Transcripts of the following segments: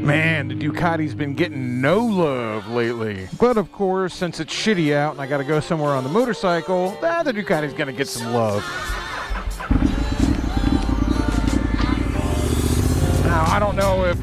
Man, the Ducati's been getting no love lately. But of course, since it's shitty out and I gotta go somewhere on the motorcycle, the Ducati's gonna get some love. Now, I don't know if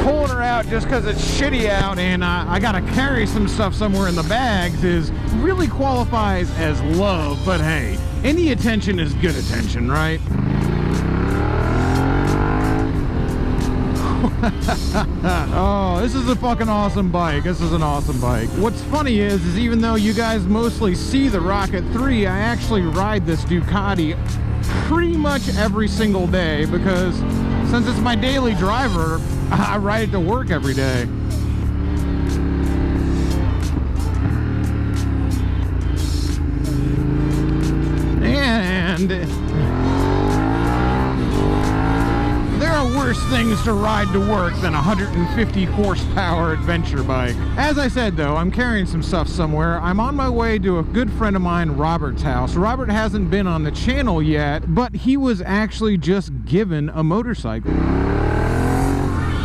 pulling her out just because it's shitty out and I gotta carry some stuff somewhere in the bags is really qualifies as love, but hey, any attention is good attention, right? Oh, this is a fucking awesome bike. This is an awesome bike. What's funny is even though you guys mostly see the Rocket 3, I actually ride this Ducati pretty much every single day because since it's my daily driver, I ride it to work every day. And there are worse things to ride to work than a 150 horsepower adventure bike. As I said though, I'm carrying some stuff somewhere. I'm on my way to a good friend of mine, Robert's house. Robert hasn't been on the channel yet, but he was actually just given a motorcycle.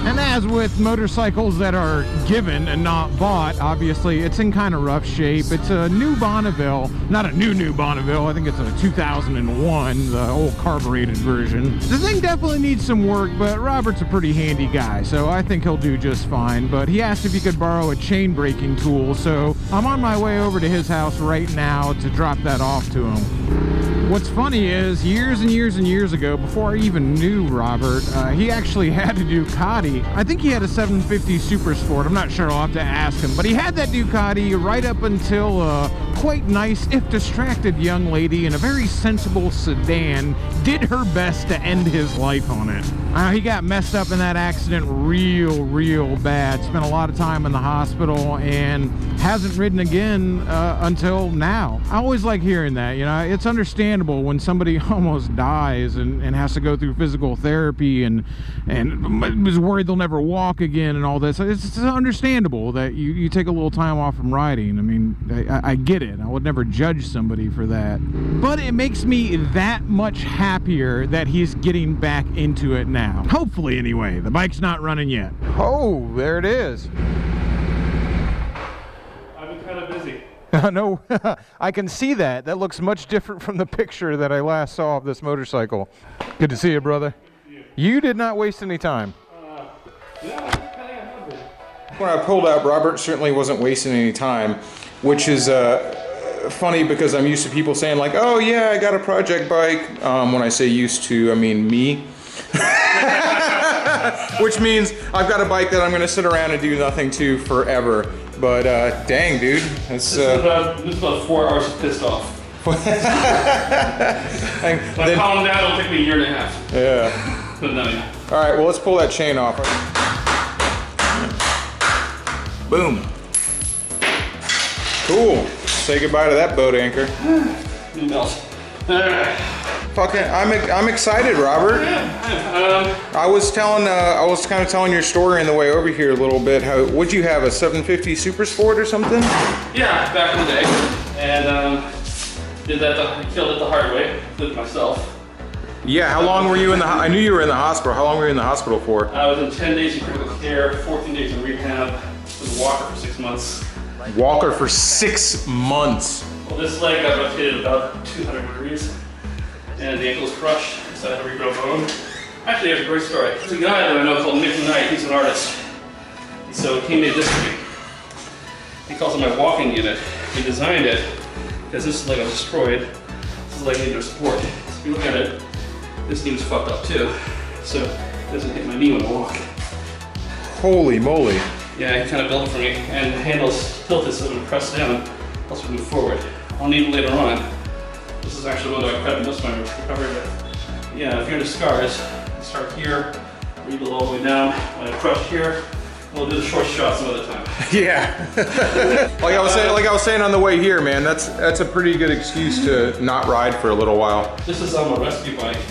And as with motorcycles that are given and not bought, obviously it's in kind of rough shape. It's a new Bonneville, not a new Bonneville, I think it's a 2001, the old carbureted version. The thing definitely needs some work, but Robert's a pretty handy guy, so I think he'll do just fine. But he asked if he could borrow a chain braking tool, so I'm on my way over to his house right now to drop that off to him. What's funny is, years and years and years ago, before I even knew Robert, he actually had a Ducati. I think he had a 750 Super Sport. I'm not sure, I'll have to ask him. But he had that Ducati right up until a quite nice, if distracted, young lady in a very sensible sedan did her best to end his life on it. He got messed up in that accident real bad. Spent a lot of time in the hospital and hasn't ridden again until now. I always like hearing that, you know. It's understandable when somebody almost dies and has to go through physical therapy and is worried they'll never walk again and all this. It's understandable that you take a little time off from riding. I mean, I get it. I would never judge somebody for that. But it makes me that much happier that he's getting back into it now. Hopefully, anyway. The bike's not running yet. Oh, there it is. I've been kind of busy. No, I can see that. That looks much different from the picture that I last saw of this motorcycle. Good to see you, brother. You did not waste any time. When I pulled up, Robert certainly wasn't wasting any time, which is funny because I'm used to people saying like, oh yeah, I got a project bike. When I say used to, I mean me. Which means I've got a bike that I'm going to sit around and do nothing to forever. But dang, dude. This is about 4 hours of pissed off. If I calm down, it'll take me a year and a half. Yeah. But no, yeah. All right, well, let's pull that chain off. Boom. Cool. Say goodbye to that boat anchor. It melts. Fucking, I'm excited, Robert. I was kind of telling your story on the way over here a little bit. Would you have a 750 Super Sport or something? Yeah, back in the day, and did that. Killed it the hard way. Did it myself. Yeah. How long were you in the? I knew you were in the hospital. How long were you in the hospital for? I was in 10 days in critical care, 14 days in rehab. Was a walker for 6 months. Walker for 6 months. Well, this leg got rotated about 200 degrees, and the ankle was crushed, so I had to regrow bone. Actually, there's a great story. There's a guy that I know called Nick Knight. He's an artist. So he made this for me. He calls it my walking unit. He designed it because this leg was destroyed. This leg needed support. So if you look at it, this knee was fucked up too. So it doesn't hit my knee when I walk. Holy moly. Yeah, he kind of built it for me, and the handle's tilted so when press down, helps me move forward. I'll need it later on. This is actually one that I cut most of my recovery with. Yeah, if you're into scars, you start here, rebuild all the way down. When I crush here, we'll do the short shot some other time. Yeah. like I was saying on the way here, man, that's a pretty good excuse to not ride for a little while. This is a rescue bike.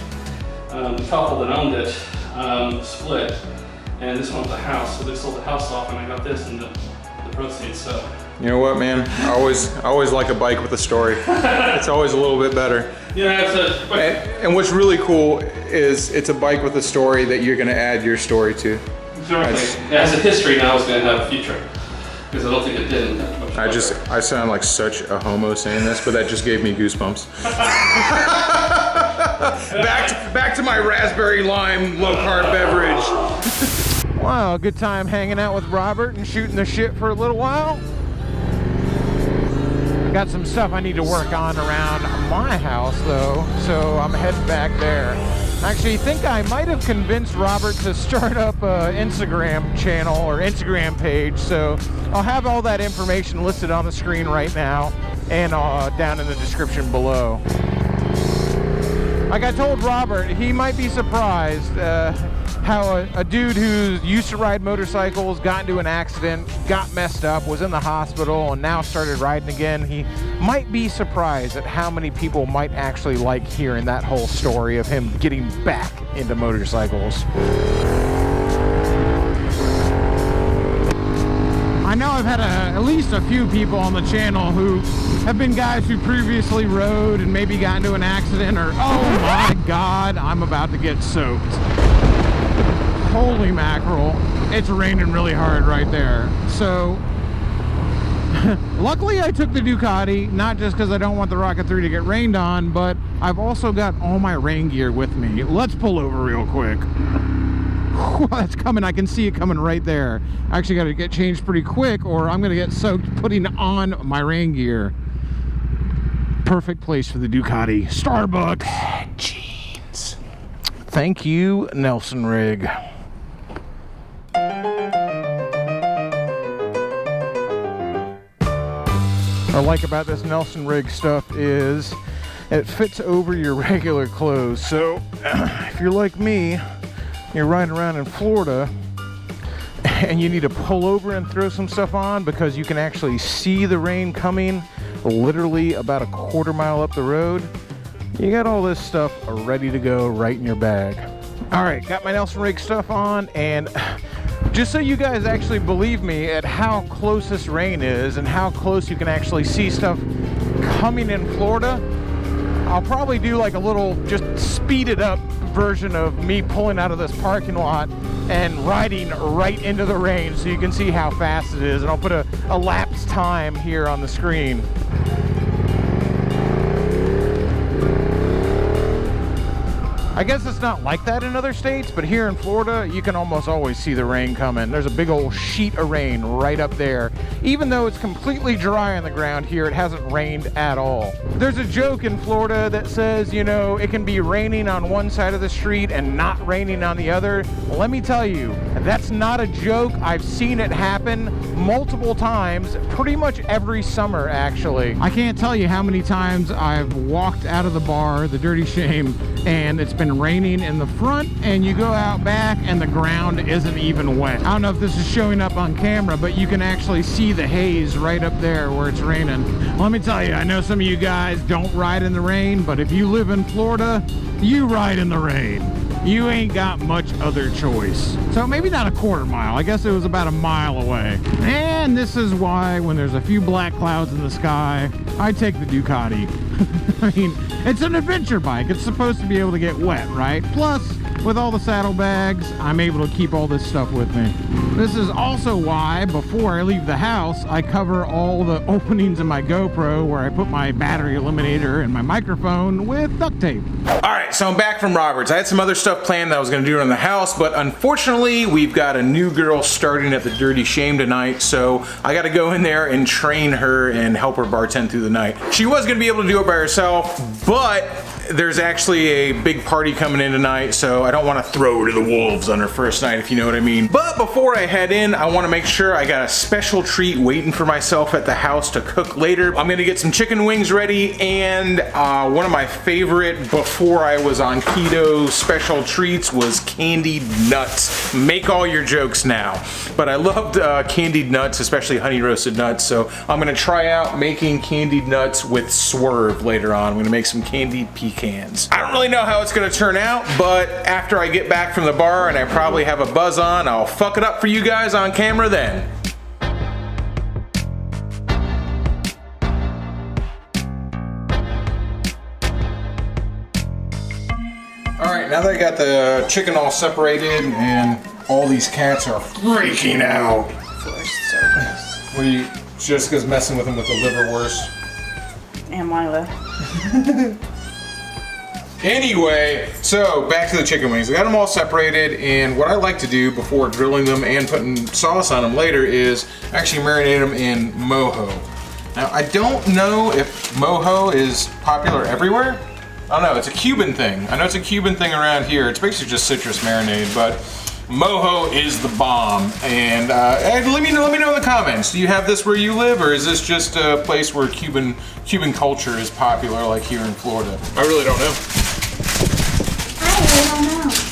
The couple that owned it split. And this one was the house, so they sold the house off and I got this in the proceeds, so You know what, man? I always like a bike with a story. It's always a little bit better. Yeah, and what's really cool is it's a bike with a story that you're gonna add your story to. Exactly. It has a history now, it's gonna have a future. Because I don't think it did. I sound like such a homo saying this, but that just gave me goosebumps. back to my raspberry lime low carb beverage. Wow, good time hanging out with Robert and shooting the shit for a little while. I got some stuff I need to work on around my house though, so I'm heading back there. Actually, I think I might have convinced Robert to start up an Instagram channel or Instagram page, so I'll have all that information listed on the screen right now and down in the description below. Like I told Robert, he might be surprised how a dude who used to ride motorcycles got into an accident, got messed up, was in the hospital, and now started riding again. He might be surprised at how many people might actually like hearing that whole story of him getting back into motorcycles. I know I've had at least a few people on the channel who have been guys who previously rode and maybe got into an accident or, oh my God, I'm about to get soaked. Holy mackerel, it's raining really hard right there. So, luckily I took the Ducati, not just because I don't want the Rocket 3 to get rained on, but I've also got all my rain gear with me. Let's pull over real quick. That's coming, I can see it coming right there. I actually got to get changed pretty quick or I'm going to get soaked putting on my rain gear. Perfect place for the Ducati. Starbucks. Jeans. Thank you, Nelson Rig. What I like about this Nelson Rig stuff is it fits over your regular clothes. So if you're like me, you're riding around in Florida and you need to pull over and throw some stuff on because you can actually see the rain coming literally about a quarter mile up the road, you got all this stuff ready to go right in your bag. All right, got my Nelson Rig stuff on, and just so you guys actually believe me at how close this rain is and how close you can actually see stuff coming in Florida, I'll probably do like a little just speeded up version of me pulling out of this parking lot and riding right into the rain so you can see how fast it is, and I'll put a lapse time here on the screen. I guess it's not like that in other states, but here in Florida, you can almost always see the rain coming. There's a big old sheet of rain right up there. Even though it's completely dry on the ground here, it hasn't rained at all. There's a joke in Florida that says, you know, it can be raining on one side of the street and not raining on the other. Well, let me tell you, that's not a joke. I've seen it happen multiple times, pretty much every summer, actually. I can't tell you how many times I've walked out of the bar, the Dirty Shame, and it's been raining in the front, and you go out back and the ground isn't even wet. I don't know if this is showing up on camera, but you can actually see the haze right up there where it's raining. Let me tell you, I know some of you guys don't ride in the rain, but if you live in Florida, you ride in the rain. You ain't got much other choice. So maybe not a quarter mile. I guess it was about a mile away. And this is why when there's a few black clouds in the sky, I take the Ducati. I mean, it's an adventure bike. It's supposed to be able to get wet, right? Plus, with all the saddlebags, I'm able to keep all this stuff with me. This is also why, before I leave the house, I cover all the openings in my GoPro where I put my battery eliminator and my microphone with duct tape. All right, so I'm back from Robert's. I had some other stuff planned that I was gonna do around the house, but unfortunately, we've got a new girl starting at the Dirty Shame tonight, so I gotta go in there and train her and help her bartend through the night. She was gonna be able to do it by herself, but there's actually a big party coming in tonight, so I don't want to throw her to the wolves on her first night, if you know what I mean. But before I head in, I want to make sure I got a special treat waiting for myself at the house to cook later. I'm gonna get some chicken wings ready, and one of my favorite before I was on keto special treats was candied nuts. Make all your jokes now. But I loved candied nuts, especially honey roasted nuts, so I'm gonna try out making candied nuts with Swerve later on. I'm gonna make some candied pecans. I don't really know how it's gonna turn out, but after I get back from the bar and I probably have a buzz on, I'll fuck it up for you guys on camera then. Alright, now that I got the chicken all separated and all these cats are freaking out. What are you, Jessica's messing with them with the liverwurst? And Mila. Anyway, so back to the chicken wings. I got them all separated, and what I like to do before grilling them and putting sauce on them later is actually marinate them in mojo. Now, I don't know if mojo is popular everywhere. I don't know, it's a Cuban thing. I know it's a Cuban thing around here. It's basically just citrus marinade, but mojo is the bomb. And let me know in the comments. Do you have this where you live, or is this just a place where Cuban culture is popular, like here in Florida? I really don't know. I don't know.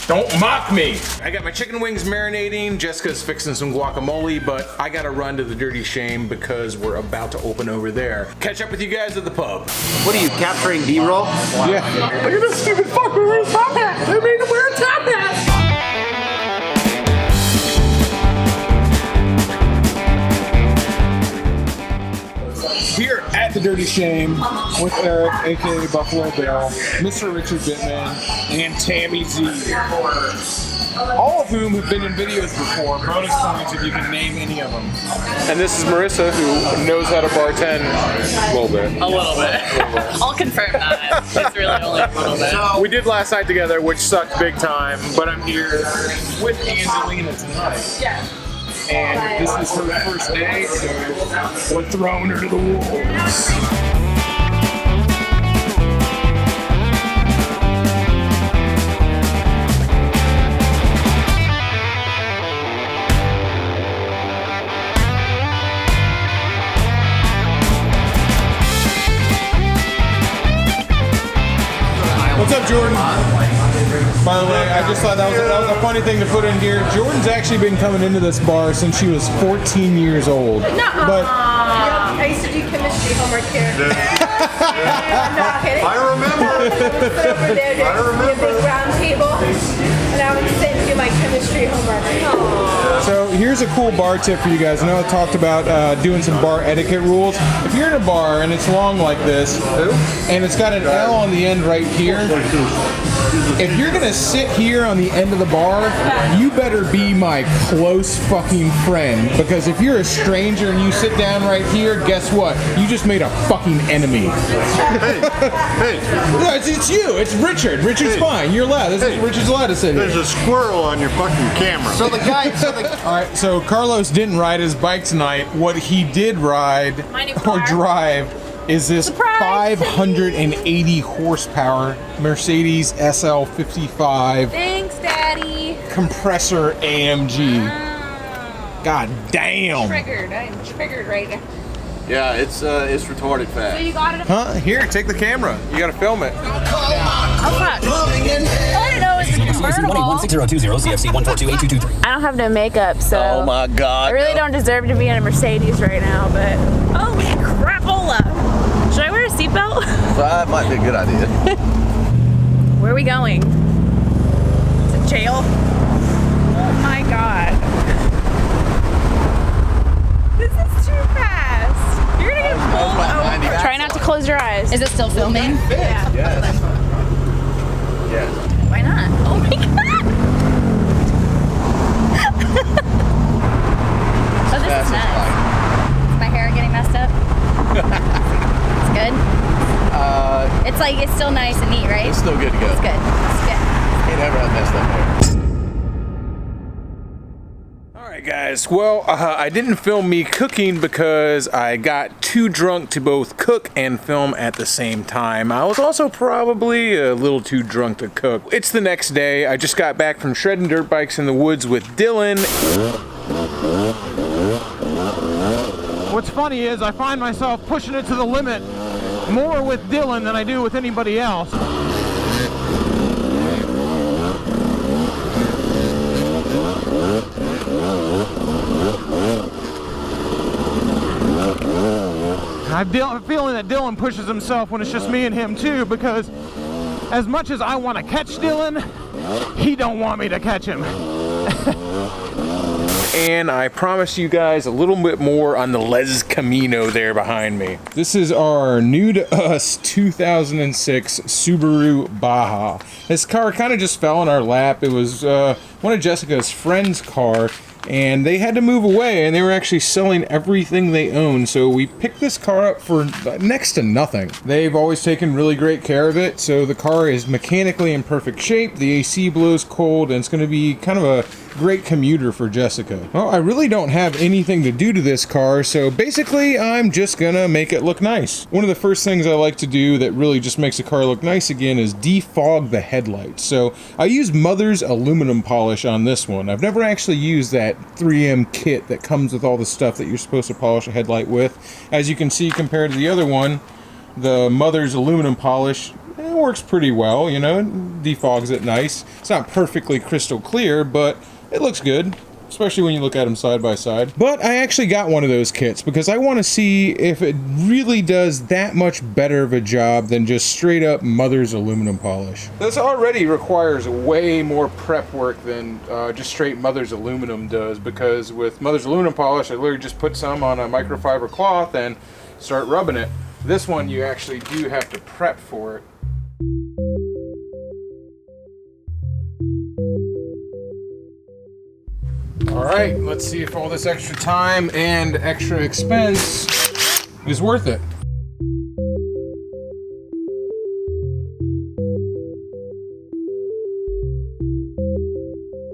Don't mock me! I got my chicken wings marinating. Jessica's fixing some guacamole, but I gotta run to the Dirty Shame because we're about to open over there. Catch up with you guys at the pub. What are you, capturing B-roll? Yeah. Look at this stupid fucker wearing a top hat! I made him wear a top hat! Here at the Dirty Shame with Eric, aka Buffalo Bill, Mr. Richard Bittman, and Tammy Z. All of whom have been in videos before. Bonus points if you can name any of them. And this is Marissa, who knows how to bartend a little bit. A little bit. I'll confirm that. It's really only a little bit. We did last night together, which sucked big time, but I'm here with Angelina tonight. Yeah. And this is her first day, so we're throwing her to the wolves. What's up, Jordan? By the way, I just thought that was a funny thing to put in here. Jordan's actually been coming into this bar since she was 14 years old. But I used to do chemistry homework here. I'm not kidding. I remember. Over there, there's a big round table, and I would sit and do my chemistry homework. Aww. So here's a cool bar tip for you guys. I know I talked about doing some bar etiquette rules. If you're in a bar and it's long like this, and it's got an L on the end right here, if you're gonna sit here on the end of the bar, you better be my close fucking friend. Because if you're a stranger and you sit down right here, guess what? You just made a fucking enemy. Hey, No, it's you. It's Richard. Richard's fine. You're allowed. Richard's allowed to sit here. there's a squirrel on your fucking camera. So the guy, All right, so Carlos didn't ride his bike tonight. What he did ride My new or car. drive is this Surprise! 580 horsepower Mercedes SL 55 Thanks, Daddy. compressor AMG. God damn. Triggered. I'm triggered right now. yeah, it's retarded So fast. you got it? Huh? Here, take the camera. You gotta film it. Oh, fuck. All I know is it's convertible. 16020 CFC 1428223. I don't have no makeup, so Oh my God. I really don't deserve to be in a Mercedes right now, but holy crapola. Should I wear a seatbelt? That might be a good idea. Where are we going? To jail? Oh my god. This is too fast. You're gonna get pulled over. Try not to close your eyes. Is it still filming? Yeah. Yes. Yes. Why not? Oh my god. Oh, this is nice. Is my hair getting messed up? It's good? It's like, it's still nice and neat, right? It's still good to go. It's good. It's good. Ain't never had messed up hair. Alright guys, well, I didn't film me cooking because I got too drunk to both cook and film at the same time. I was also probably a little too drunk to cook. It's the next day. I just got back from shredding dirt bikes in the woods with Dylan. What's funny is I find myself pushing it to the limit more with Dylan than I do with anybody else. I'm feeling that Dylan pushes himself when it's just me and him too, because as much as I want to catch Dylan, he don't want me to catch him. And I promise you guys a little bit more on the Les Camino there behind me. This is our new to us 2006 Subaru Baja. This car kind of just fell in our lap. It was one of Jessica's friend's car, and they had to move away, and they were actually selling everything they owned, so we picked this car up for next to nothing. They've always taken really great care of it, so the car is mechanically in perfect shape, the AC blows cold, and it's going to be kind of a great commuter for Jessica. Well, I really don't have anything to do to this car, so basically I'm just gonna make it look nice. One of the first things I like to do that really just makes a car look nice again is defog the headlights. So I use Mother's aluminum polish on this one. I've never actually used that 3M kit that comes with all the stuff that you're supposed to polish a headlight with. As you can see, compared to the other one, the Mother's aluminum polish, it works pretty well, you know, it defogs it nice. It's not perfectly crystal clear, but it looks good, especially when you look at them side by side. But I actually got one of those kits because I want to see if it really does that much better of a job than just straight up Mother's aluminum polish. This already requires way more prep work than just straight Mother's aluminum does, because with Mother's aluminum polish, I literally just put some on a microfiber cloth and start rubbing it. This one, you actually do have to prep for it. All right, let's see if all this extra time and extra expense is worth it.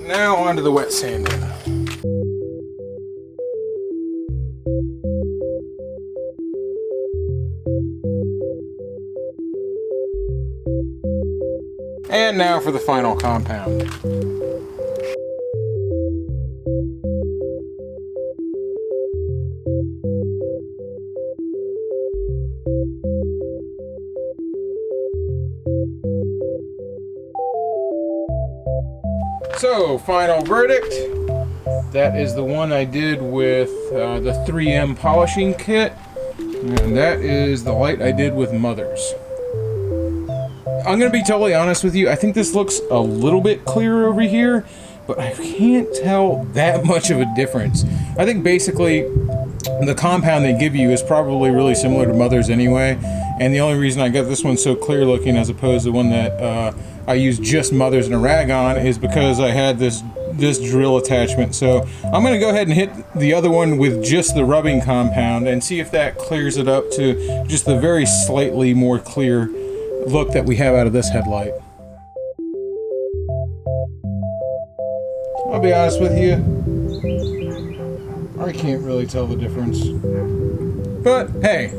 Now onto the wet sanding. And now for the final compound. So, final verdict. That is the one I did with the 3M polishing kit. And that is the light I did with Mother's. I'm going to be totally honest with you. I think this looks a little bit clearer over here, but I can't tell that much of a difference. I think basically the compound they give you is probably really similar to Mother's anyway. And the only reason I got this one so clear looking as opposed to the one that I used just Mother's and a rag on is because I had this drill attachment. So I'm going to go ahead and hit the other one with just the rubbing compound and see if that clears it up to just the very slightly more clear look that we have out of this headlight. I'll be honest with you, I can't really tell the difference. But hey,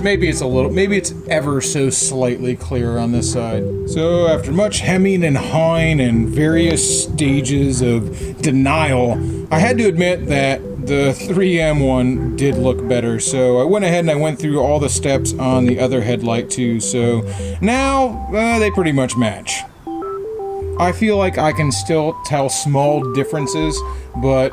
maybe it's ever so slightly clearer on this side. So after much hemming and hawing and various stages of denial, I had to admit that the 3M one did look better. So I went ahead and I went through all the steps on the other headlight too. So now they pretty much match. I feel like I can still tell small differences, but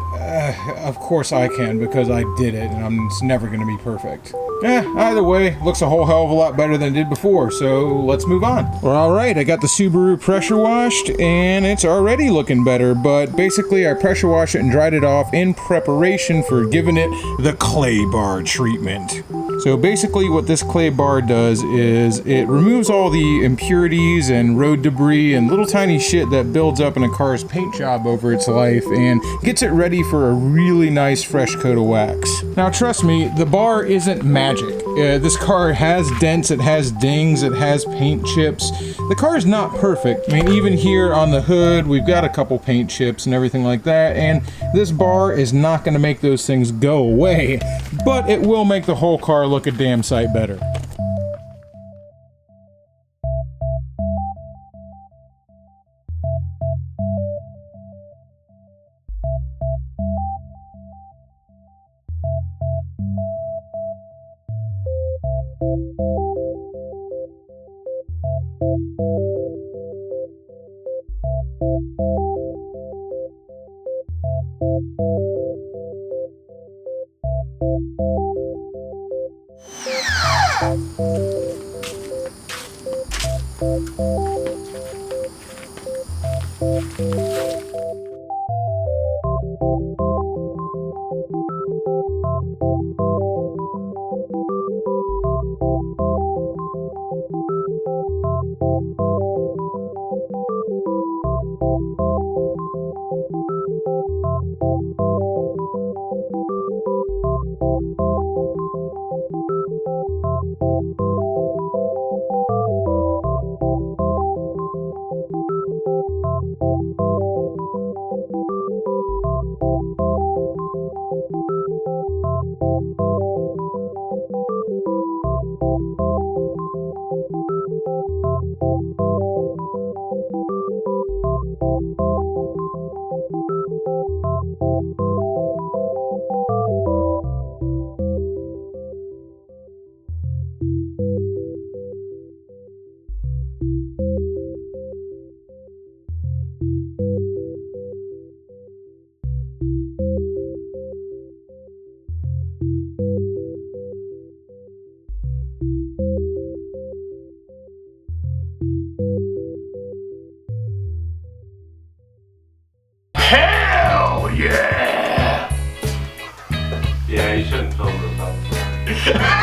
of course I can because I did it and it's never going to be perfect. Either way, looks a whole hell of a lot better than it did before, so let's move on. Well, alright, I got the Subaru pressure washed, and it's already looking better, but basically I pressure washed it and dried it off in preparation for giving it the clay bar treatment. So basically what this clay bar does is it removes all the impurities and road debris and little tiny shit that builds up in a car's paint job over its life and gets it ready for a really nice fresh coat of wax. Now trust me, the bar isn't magic. This car has dents, it has dings, it has paint chips. The car is not perfect. I mean, even here on the hood, we've got a couple paint chips and everything like that, and this bar is not going to make those things go away, but it will make the whole car look a damn sight better. Yeah, you shouldn't film this outside.